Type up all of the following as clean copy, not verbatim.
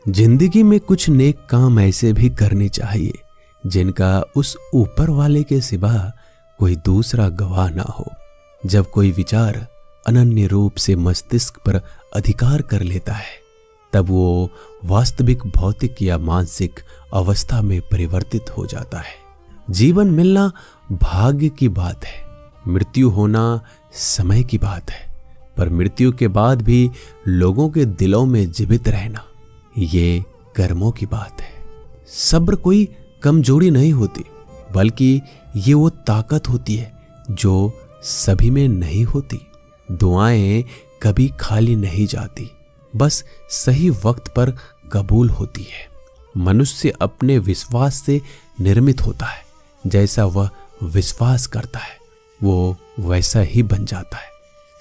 जिंदगी में कुछ नेक काम ऐसे भी करने चाहिए जिनका उस ऊपर वाले के सिवा कोई दूसरा गवाह ना हो। जब कोई विचार अनन्य रूप से मस्तिष्क पर अधिकार कर लेता है तब वो वास्तविक भौतिक या मानसिक अवस्था में परिवर्तित हो जाता है। जीवन मिलना भाग्य की बात है, मृत्यु होना समय की बात है, पर मृत्यु के बाद भी लोगों के दिलों में जीवित रहना ये कर्मों की बात है। सब्र कोई कमजोरी नहीं होती, बल्कि ये वो ताकत होती है जो सभी में नहीं होती। दुआएं कभी खाली नहीं जाती, बस सही वक्त पर कबूल होती है। मनुष्य अपने विश्वास से निर्मित होता है, जैसा वह विश्वास करता है वो वैसा ही बन जाता है।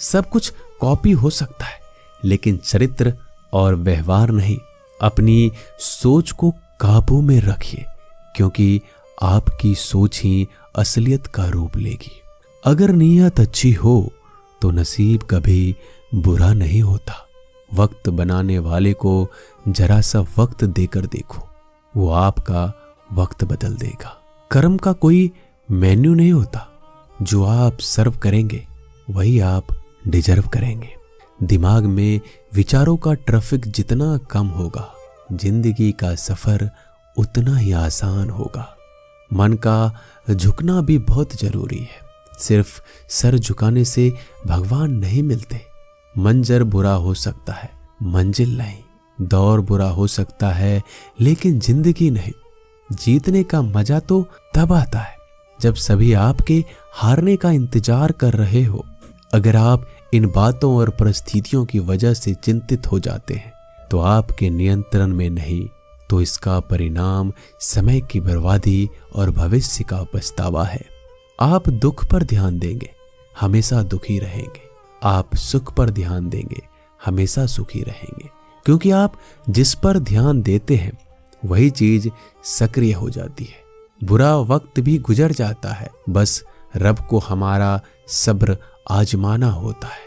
सब कुछ कॉपी हो सकता है, लेकिन चरित्र और व्यवहार नहीं। अपनी सोच को काबू में रखिए, क्योंकि आपकी सोच ही असलियत का रूप लेगी। अगर नीयत अच्छी हो तो नसीब कभी बुरा नहीं होता। वक्त बनाने वाले को जरा सा वक्त देकर देखो, वो आपका वक्त बदल देगा। कर्म का कोई मेन्यू नहीं होता, जो आप सर्व करेंगे वही आप डिजर्व करेंगे। दिमाग में विचारों का ट्रैफिक जितना कम होगा, जिंदगी का सफर उतना ही आसान होगा। मन का झुकना भी बहुत जरूरी है। सिर्फ सर झुकाने से भगवान नहीं मिलते। मंजर बुरा हो सकता है, मंजिल नहीं। दौर बुरा हो सकता है, लेकिन जिंदगी नहीं। जीतने का मजा तो तब आता है जब सभी आपके हारने का इंतजार कर रहे हो। अगर आप इन बातों और परिस्थितियों की वजह से चिंतित हो जाते हैं तो आपके नियंत्रण में नहीं, तो इसका परिणाम समय की बर्बादी और भविष्य का पछतावा है। आप दुख पर ध्यान देंगे, हमेशा दुखी रहेंगे। आप सुख पर ध्यान देंगे, हमेशा सुखी रहेंगे। क्योंकि आप जिस पर ध्यान देते हैं वही चीज सक्रिय हो जाती है। बुरा वक्त भी गुजर जाता है, बस रब को हमारा सब्र आजमाना होता है।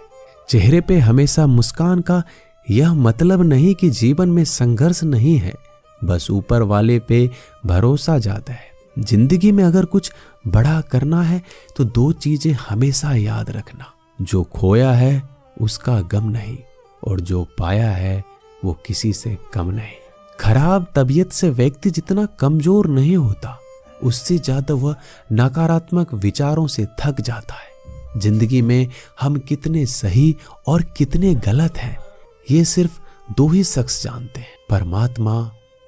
चेहरे पे हमेशा मुस्कान का यह मतलब नहीं कि जीवन में संघर्ष नहीं है, बस ऊपर वाले पे भरोसा जाता है। जिंदगी में अगर कुछ बड़ा करना है तो दो चीजें हमेशा याद रखना, जो खोया है उसका गम नहीं, और जो पाया है वो किसी से कम नहीं। खराब तबीयत से व्यक्ति जितना कमजोर नहीं होता, उससे ज्यादा वह नकारात्मक विचारों से थक जाता है। जिंदगी में हम कितने सही और कितने गलत हैं ये सिर्फ दो ही शख्स जानते हैं, परमात्मा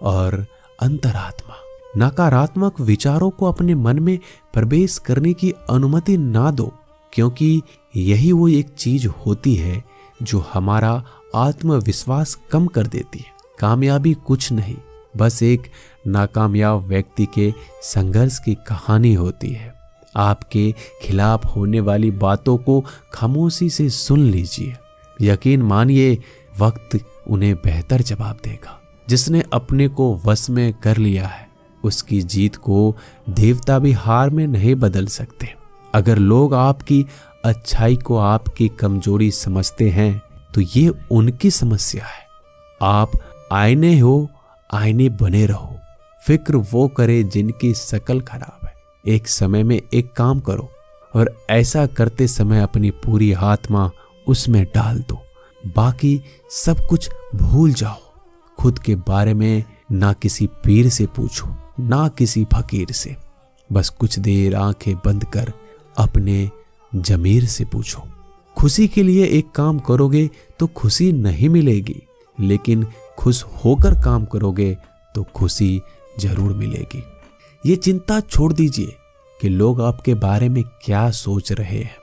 और अंतरात्मा। नकारात्मक विचारों को अपने मन में प्रवेश करने की अनुमति ना दो, क्योंकि यही वो एक चीज होती है जो हमारा आत्मविश्वास कम कर देती है। कामयाबी कुछ नहीं, बस एक नाकामयाब व्यक्ति के संघर्ष की कहानी होती है। आपके खिलाफ होने वाली बातों को खामोशी से सुन लीजिए। यकीन मानिए वक्त उन्हें बेहतर जवाब देगा। जिसने अपने को वश में कर लिया है उसकी जीत को देवता भी हार में नहीं बदल सकते। अगर लोग आपकी अच्छाई को आपकी कमजोरी समझते हैं तो ये उनकी समस्या है। आप आईने हो, आईने बने रहो। फिक्र वो करे जिनकी शकल खराब है। एक समय में एक काम करो और ऐसा करते समय अपनी पूरी आत्मा उसमें डाल दो। बाकी सब कुछ भूल जाओ। खुद के बारे में ना किसी पीर से पूछो, ना किसी फकीर से। बस कुछ देर आंखें बंद कर अपने जमीर से पूछो। खुशी के लिए एक काम करोगे तो खुशी नहीं मिलेगी, लेकिन खुश होकर काम करोगे तो खुशी जरूर मिलेगी। ये चिंता छोड़ दीजिए कि लोग आपके बारे में क्या सोच रहे हैं।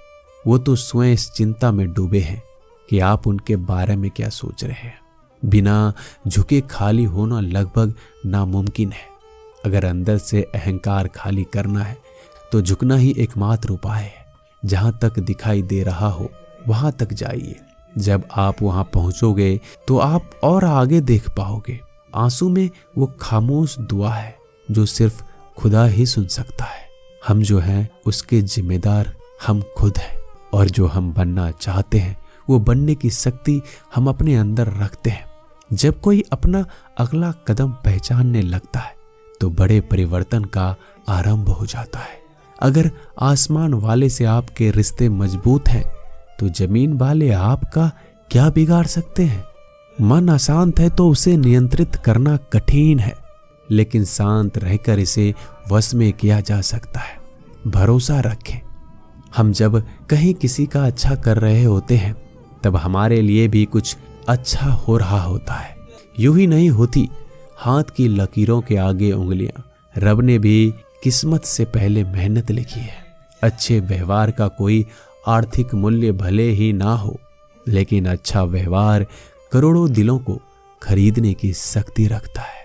वो तो स्वयं इस चिंता में डूबे हैं कि आप उनके बारे में क्या सोच रहे हैं। बिना झुके खाली होना लगभग नामुमकिन है। अगर अंदर से अहंकार खाली करना है तो झुकना ही एकमात्र उपाय है। जहां तक दिखाई दे रहा हो वहां तक जाइए। जब आप वहां पहुंचोगे तो आप और आगे देख पाओगे। आंसू में वो खामोश दुआ है जो सिर्फ खुदा ही सुन सकता है। हम जो हैं उसके जिम्मेदार हम खुद हैं, और जो हम बनना चाहते हैं वो बनने की शक्ति हम अपने अंदर रखते हैं। जब कोई अपना अगला कदम पहचानने लगता है तो बड़े परिवर्तन का आरंभ हो जाता है। अगर आसमान वाले से आपके रिश्ते मजबूत हैं तो जमीन वाले आपका क्या बिगाड़ सकते हैं। मन अशांत है तो उसे नियंत्रित करना कठिन है, लेकिन शांत रहकर इसे वश में किया जा सकता है। भरोसा रखें। हम जब कहीं किसी का अच्छा कर रहे होते हैं तब हमारे लिए भी कुछ अच्छा हो रहा होता है। यूं ही नहीं होती हाथ की लकीरों के आगे उंगलियां। रब ने भी किस्मत से पहले मेहनत लिखी है। अच्छे व्यवहार का कोई आर्थिक मूल्य भले ही ना हो, लेकिन अच्छा व्यवहार करोड़ों दिलों को खरीदने की शक्ति रखता है।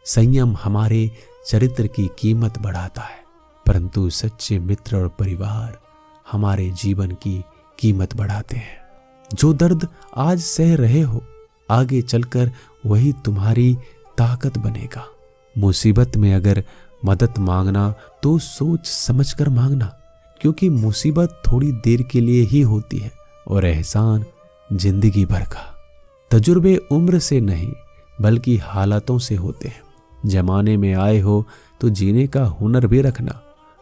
संयम हमारे चरित्र की कीमत बढ़ाता है, परंतु सच्चे मित्र और परिवार हमारे जीवन की कीमत बढ़ाते हैं। जो दर्द आज सह रहे हो, आगे चलकर वही तुम्हारी ताकत बनेगा। मुसीबत में अगर मदद मांगना तो सोच समझकर मांगना, क्योंकि मुसीबत थोड़ी देर के लिए ही होती है और एहसान जिंदगी भर का। तजुर्बे उम्र से नहीं बल्कि हालातों से होते हैं। जमाने में आए हो तो जीने का हुनर भी रखना।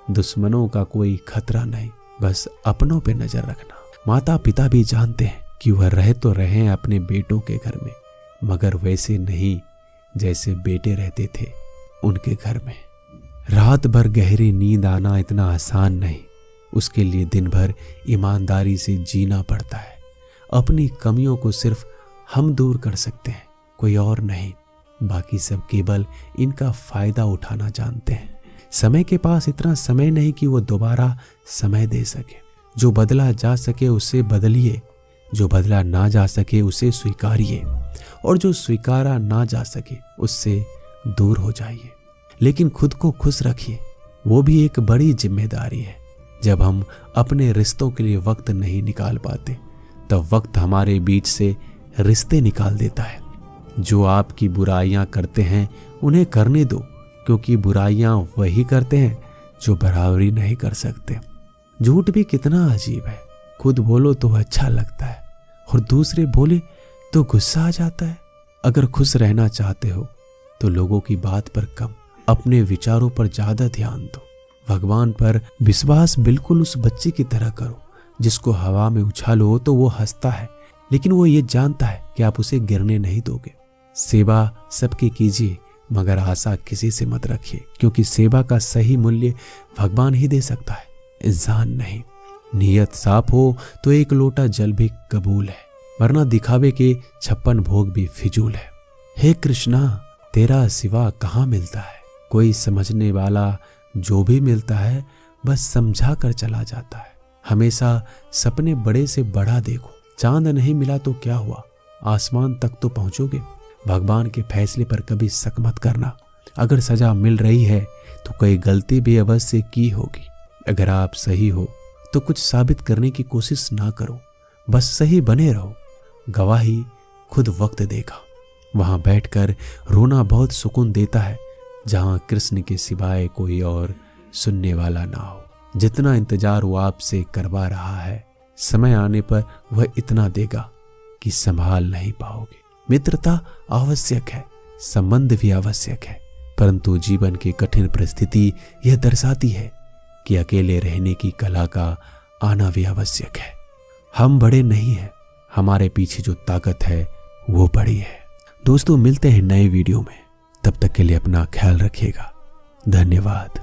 दुश्मनों का कोई खतरा नहीं, बस अपनों पे नजर रखना। माता पिता भी जानते हैं कि वह रह तो रहे अपने बेटों के घर में, मगर वैसे नहीं जैसे बेटे रहते थे उनके घर में। रात भर गहरी नींद आना इतना आसान नहीं, उसके लिए दिन भर ईमानदारी से जीना पड़ता है। अपनी कमियों को सिर्फ हम दूर कर सकते हैं, कोई और नहीं। बाकी सब केवल इनका फायदा उठाना जानते हैं। समय के पास इतना समय नहीं कि वो दोबारा समय दे सके। जो बदला जा सके उसे बदलिए, जो बदला ना जा सके उसे स्वीकारिए, और जो स्वीकारा ना जा सके उससे दूर हो जाइए। लेकिन खुद को खुश रखिए, वो भी एक बड़ी जिम्मेदारी है। जब हम अपने रिश्तों के लिए वक्त नहीं निकाल पाते तब वक्त हमारे बीच से रिश्ते निकाल देता है। जो आपकी बुराइयां करते हैं उन्हें करने दो, क्योंकि बुराइयां वही करते हैं जो बराबरी नहीं कर सकते। झूठ भी कितना अजीब है। खुद बोलो तो अच्छा लगता है और दूसरे बोले तो गुस्सा आ जाता है। अगर खुश रहना चाहते हो तो लोगों की बात पर कम, अपने विचारों पर ज्यादा ध्यान दो। भगवान पर विश्वास बिल्कुल उस बच्चे की तरह करो जिसको हवा में उछालो तो वो हंसता है, लेकिन वो ये जानता है कि आप उसे गिरने नहीं दोगे। सेवा सबकी कीजिए, मगर आशा किसी से मत रखिए, क्योंकि सेवा का सही मूल्य भगवान ही दे सकता है, इंसान नहीं। नीयत साफ हो तो एक लोटा जल भी कबूल है, वरना दिखावे के 56 भोग भी फिजूल है। हे कृष्णा, तेरा सिवा कहाँ मिलता है। कोई समझने वाला जो भी मिलता है बस समझा कर चला जाता है। हमेशा सपने बड़े से बड़ा देखो। चांद नहीं मिला तो क्या हुआ, आसमान तक तो पहुंचोगे। भगवान के फैसले पर कभी शक मत करना। अगर सजा मिल रही है तो कोई गलती भी अवश्य की होगी। अगर आप सही हो तो कुछ साबित करने की कोशिश ना करो, बस सही बने रहो। गवाही खुद वक्त देगा। वहां बैठकर रोना बहुत सुकून देता है, जहां कृष्ण के सिवाय कोई और सुनने वाला ना हो। जितना इंतजार वो आपसे करवा रहा है, समय आने पर वह इतना देगा कि संभाल नहीं पाओगे। मित्रता आवश्यक है, संबंध भी आवश्यक है, परंतु जीवन की कठिन परिस्थिति यह दर्शाती है कि अकेले रहने की कला का आना भी आवश्यक है। हम बड़े नहीं हैं, हमारे पीछे जो ताकत है वो बड़ी है। दोस्तों, मिलते हैं नए वीडियो में, तब तक के लिए अपना ख्याल रखिएगा। धन्यवाद।